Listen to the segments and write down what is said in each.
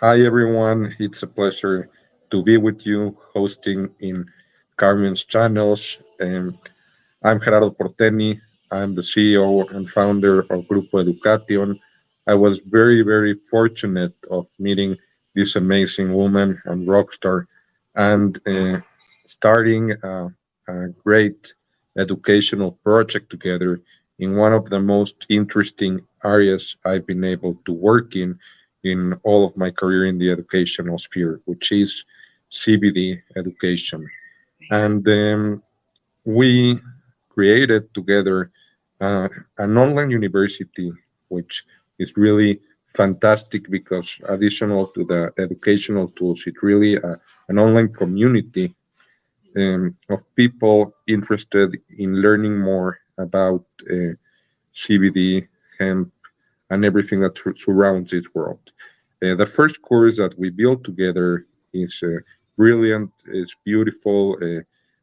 Hi, everyone. It's a pleasure to be with you hosting in Carmen's channels. I'm Gerardo Porteny. I'm the CEO and founder of Grupo Education. I was very, very fortunate of meeting this amazing woman and rock star and starting a great educational project together in one of the most interesting areas I've been able to work in all of my career in the educational sphere, which is CBD education. And we created together an online university, which is really fantastic because additional to the educational tools, it's really an online community of people interested in learning more about CBD, hemp, and everything that surrounds this world. The first course that we built together is brilliant, it's beautiful.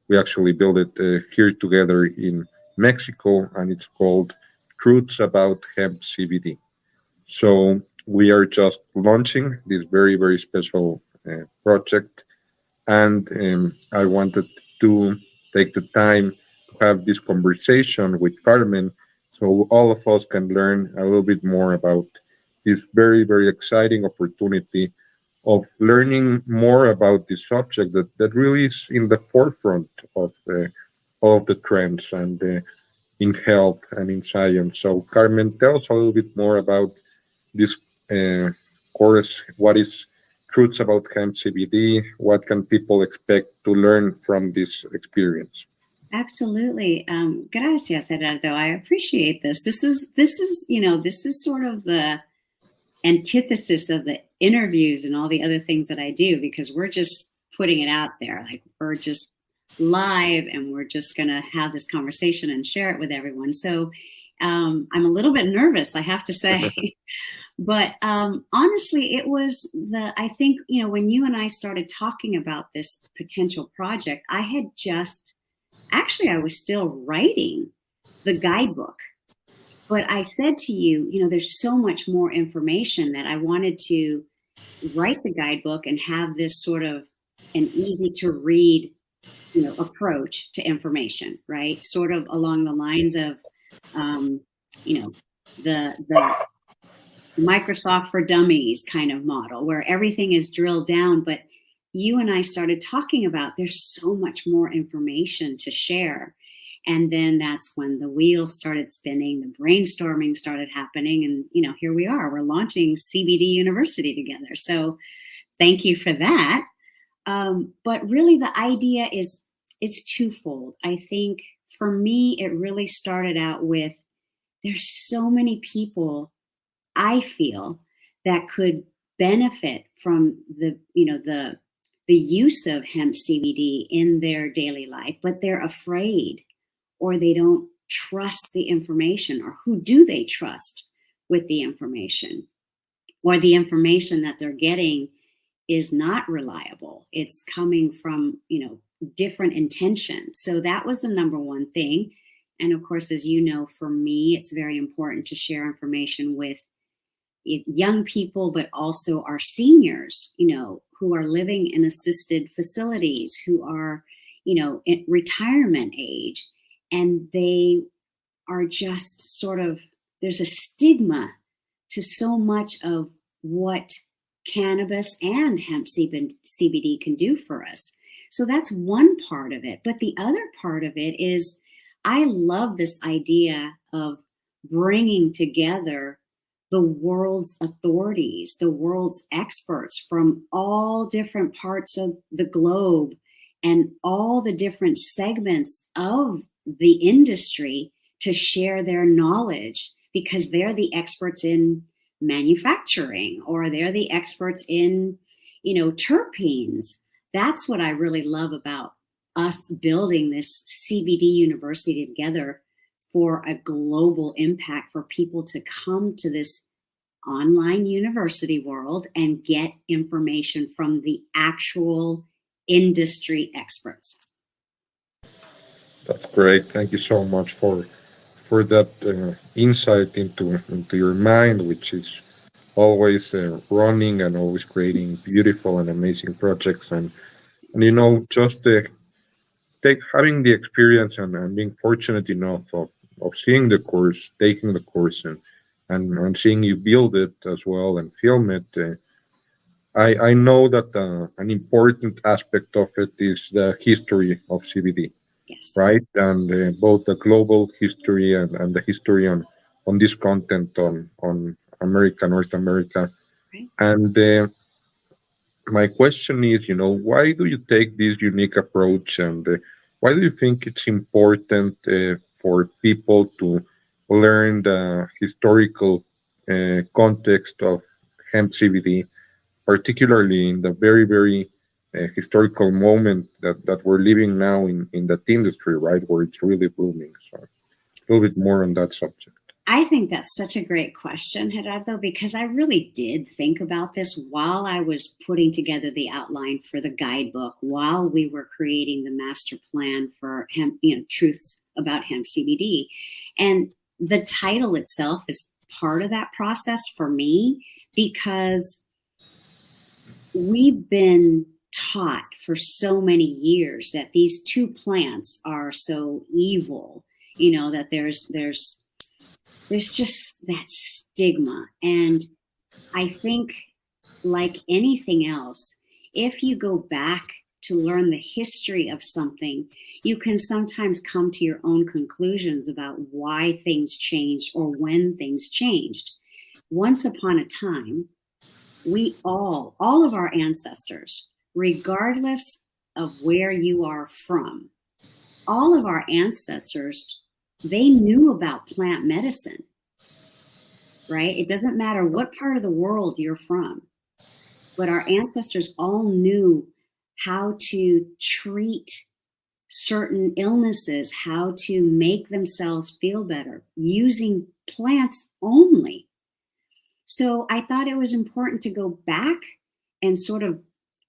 We actually built it here together in Mexico, and it's called Truths About Hemp CBD. So we are just launching this very, very special project, and I wanted to take the time to have this conversation with Carmen so all of us can learn a little bit more about this very, very exciting opportunity of learning more about this subject that really is in the forefront of all of the trends and in health and in science. So, Carmen, tell us a little bit more about this course. What is Truths About Hemp CBD? What can people expect to learn from this experience? Absolutely. Gracias, Gerardo. I appreciate this. This is sort of the antithesis of the interviews and all the other things that I do because we're just putting it out there. Like we're just live and we're just going to have this conversation and share it with everyone. So I'm a little bit nervous, I have to say. But honestly, I think, when you and I started talking about this potential project, I was still writing the guidebook. But I said to you, there's so much more information that I wanted to write the guidebook and have this sort of an easy to read, approach to information, right? Sort of along the lines of, um, you know, the Microsoft for Dummies kind of model where everything is drilled down. But you and I started talking about there's so much more information to share. And then that's when the wheels started spinning, the brainstorming started happening. And, here we are, we're launching CBD University together. So thank you for that. But really the idea is twofold. I think for me, it really started out with there's so many people I feel that could benefit from the use of hemp CBD in their daily life, but they're afraid or they don't trust the information, or who do they trust with the information, or the information that they're getting is not reliable. It's coming from, different intentions. So that was the number one thing. And of course, as you know, for me, it's very important to share information with young people, but also our seniors, who are living in assisted facilities, who are, in retirement age, and they are just sort of, there's a stigma to so much of what cannabis and hemp CBD can do for us. So that's one part of it. But the other part of it is I love this idea of bringing together the world's authorities, the world's experts from all different parts of the globe and all the different segments of the industry to share their knowledge because they're the experts in manufacturing or they're the experts in, terpenes. That's what I really love about us building this CBD university together for a global impact for people to come to this online university world and get information from the actual industry experts. That's great. Thank you so much for that insight into your mind, which is always running and always creating beautiful and amazing projects. And just having the experience and being fortunate enough of seeing the course, taking the course, and seeing you build it as well and film it. I know that an important aspect of it is the history of CBD, Yes. right? And both the global history and the history on this content on America, North America. Right. And my question is, why do you take this unique approach, and why do you think it's important for people to learn the historical context of hemp CBD, particularly in the very, very historical moment that we're living now in that industry, right, where it's really booming? So a little bit more on that subject. I think that's such a great question, Gerardo, because I really did think about this while I was putting together the outline for the guidebook, while we were creating the master plan for hemp, truths about hemp CBD. And the title itself is part of that process for me because we've been taught for so many years that these two plants are so evil, that there's just that stigma. And I think, like anything else, if you go back to learn the history of something, you can sometimes come to your own conclusions about why things changed or when things changed. Once upon a time, we all of our ancestors, regardless of where you are from, all of our ancestors, they knew about plant medicine, right? It doesn't matter what part of the world you're from, but our ancestors all knew how to treat certain illnesses, how to make themselves feel better using plants only. So I thought it was important to go back and sort of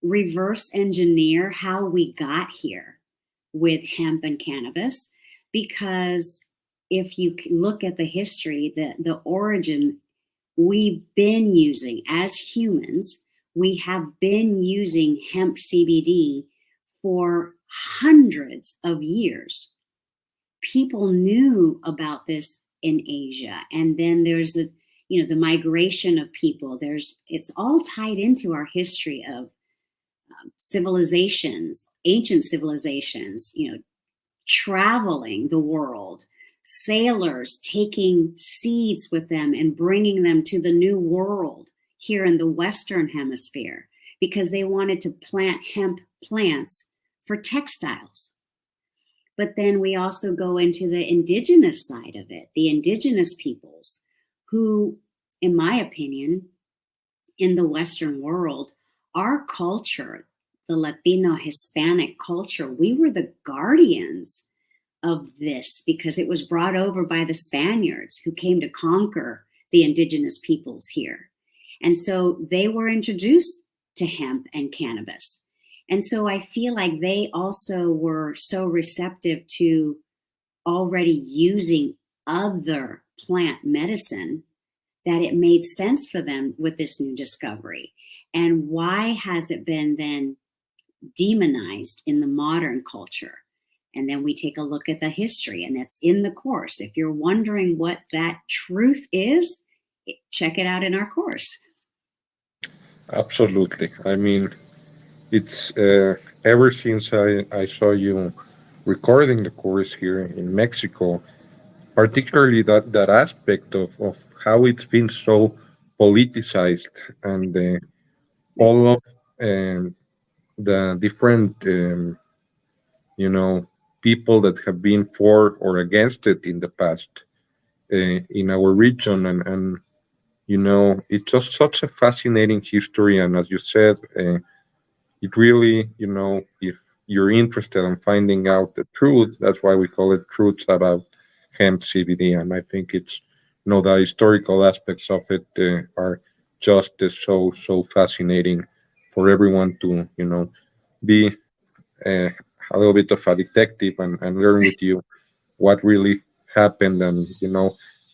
reverse engineer how we got here with hemp and cannabis, because if you look at the history, the origin, we've been using, as humans, we have been using hemp CBD for hundreds of years. People knew about this in Asia, and then there's the migration of people. It's all tied into our history of civilizations, ancient civilizations, traveling the world, sailors taking seeds with them and bringing them to the new world here in the Western Hemisphere because they wanted to plant hemp plants for textiles. But then we also go into the indigenous side of it, the indigenous peoples who, in my opinion, in the Western world, our culture, the Latino Hispanic culture, we were the guardians of this because it was brought over by the Spaniards who came to conquer the indigenous peoples here. And so they were introduced to hemp and cannabis. And so I feel like they also were so receptive to already using other plant medicine that it made sense for them with this new discovery. And why has it been then demonized in the modern culture? And then we take a look at the history, and that's in the course. If you're wondering what that truth is, check it out in our course. Absolutely. I mean, it's ever since I saw you recording the course here in Mexico, particularly that aspect of how it's been so politicized, and all of the different people that have been for or against it in the past in our region, and it's just such a fascinating history. And as you said, it really, if you're interested in finding out the truth, that's why we call it Truths About Hemp CBD. And I think it's, the historical aspects of it are just so fascinating for everyone to, be uh, a little bit of a detective and learn with you what really happened, and,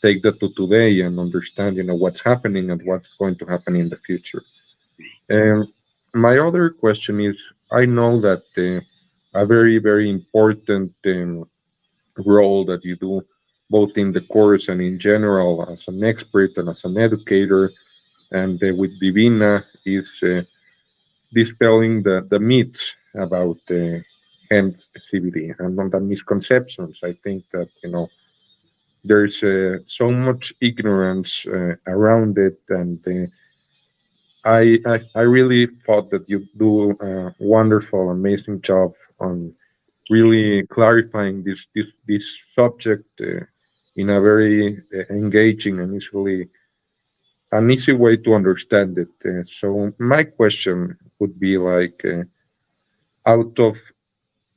take that to today and understand, what's happening and what's going to happen in the future. And my other question is, I know that a very, very important role that you do, both in the course and in general, as an expert and as an educator, and with Divina, is dispelling the myths about hemp CBD and on the misconceptions. I think that there's so much ignorance around it, and I really thought that you do a wonderful, amazing job on really clarifying this subject in a very engaging and easily an easy way to understand it. So my question would be like, out of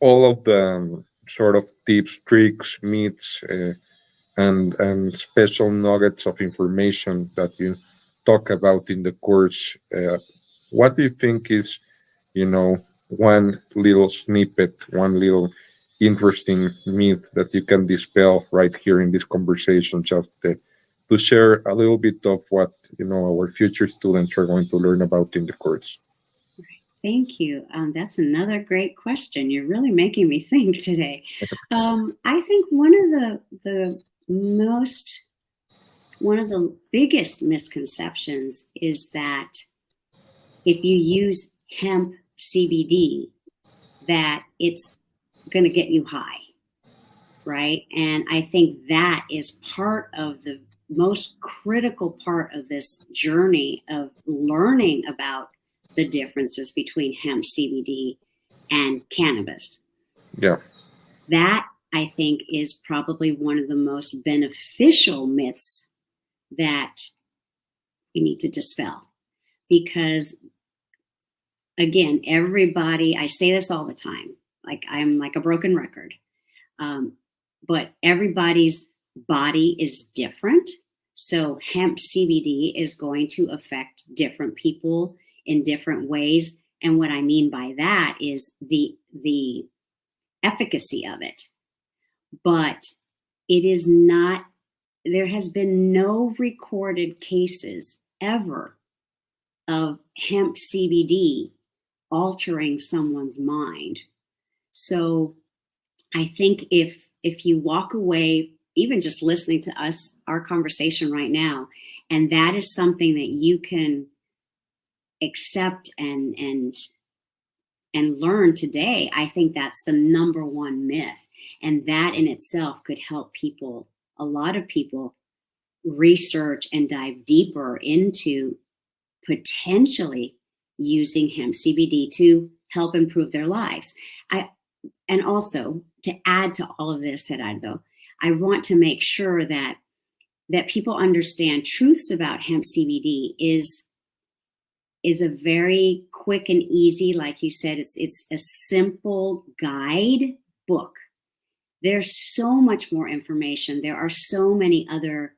all of the sort of tips, tricks, myths, and special nuggets of information that you talk about in the course, what do you think is, one little snippet, one little interesting myth that you can dispel right here in this conversation, just to share a little bit of what our future students are going to learn about in the course? Thank you. That's another great question. You're really making me think today. I think one of the biggest misconceptions is that if you use hemp CBD, that it's going to get you high, right? And I think that is part of the most critical part of this journey of learning about the differences between hemp CBD and cannabis. Yeah. That, I think, is probably one of the most beneficial myths that we need to dispel. Because, again, everybody, I say this all the time, like I'm like a broken record, but everybody's body is different. So hemp CBD is going to affect different people in different ways. And what I mean by that is the efficacy of it. But it is not, there has been no recorded cases ever of hemp CBD altering someone's mind. So I think if you walk away, even just listening to us, our conversation right now, and that is something that you can accept and learn today, I think that's the number one myth. And that in itself could help people, a lot of people, research and dive deeper into potentially using hemp CBD to help improve their lives. And also, to add to all of this, Gerardo, I want to make sure that people understand Truths About Hemp CBD is a very quick and easy, like you said, it's a simple guide book. There's so much more information. There are so many other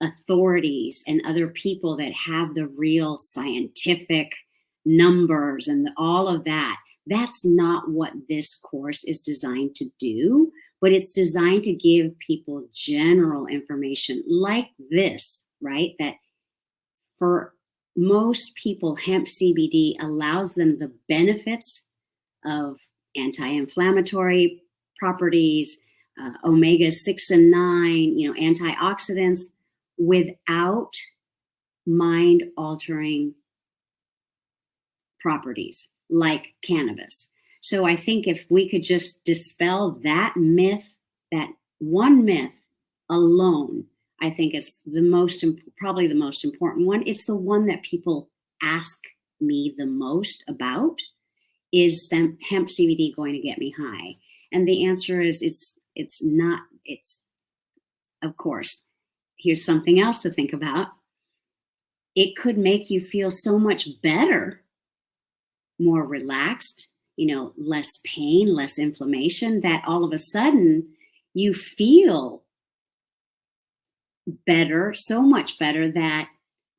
authorities and other people that have the real scientific numbers and all of that. That's not what this course is designed to do, but it's designed to give people general information like this, right? That for most people, hemp CBD allows them the benefits of anti-inflammatory properties, omega-6 and 9, antioxidants, without mind-altering properties like cannabis. So I think if we could just dispel that myth, that one myth alone, I think is probably the most important one. It's the one that people ask me the most about. Is hemp CBD going to get me high? And the answer is it's not. It's, of course, here's something else to think about. It could make you feel so much better, more relaxed, less pain, less inflammation, that all of a sudden you feel better, so much better that,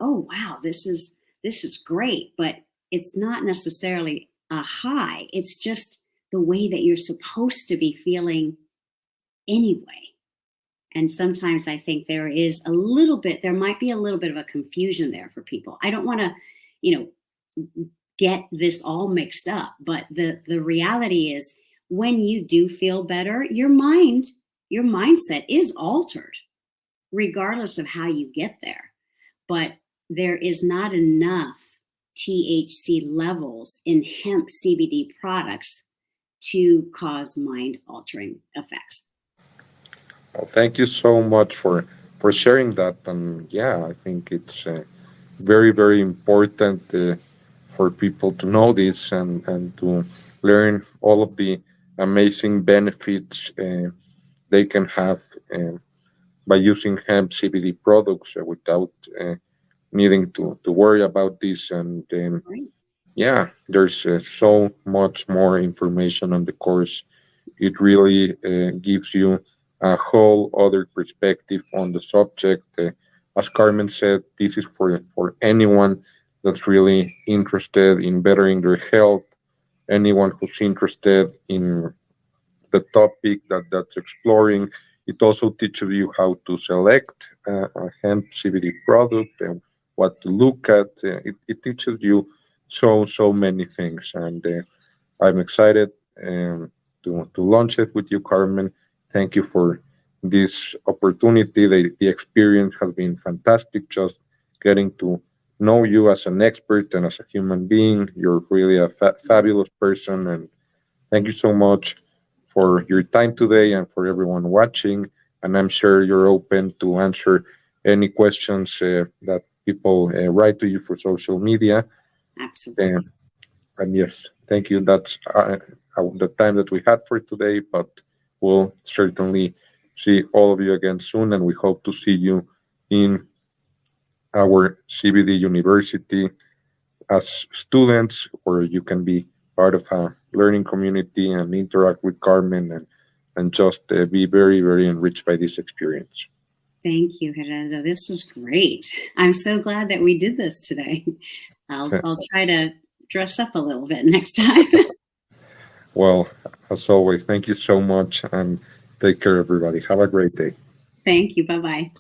oh wow, this is great. But it's not necessarily a high. It's just the way that you're supposed to be feeling anyway. And sometimes I think there might be a little bit of a confusion there for people. I don't want to, you know, get this all mixed up, but the reality is when you do feel better, your mindset is altered regardless of how you get there. But there is not enough THC levels in hemp CBD products to cause mind altering effects. Well, thank you so much for sharing that. And yeah, I think it's very, very important for people to know this and to learn all of the amazing benefits they can have by using hemp CBD products without needing to worry about this. And Right. yeah, there's so much more information on the course. It really gives you a whole other perspective on the subject. As Carmen said, this is for anyone that's really interested in bettering their health, anyone who's interested in the topic that's exploring. It also teaches you how to select a hemp CBD product and what to look at. It teaches you so many things, and I'm excited to launch it with you, Carmen. Thank you for this opportunity. The experience has been fantastic. Just getting to know you as an expert and as a human being. You're really a fabulous person, and thank you so much for your time today and for everyone watching. And I'm sure you're open to answer any questions that people write to you for social media. Absolutely. And, and yes, thank you. That's the time that we had for today, but we'll certainly see all of you again soon. And we hope to see you in our CBD University as students, where you can be part of a learning community and interact with Carmen and just be very, very enriched by this experience. Thank you, Gerardo. This was great. I'm so glad that we did this today. I'll try to dress up a little bit next time. Well, as always, thank you so much and take care, everybody. Have a great day. Thank you. Bye bye.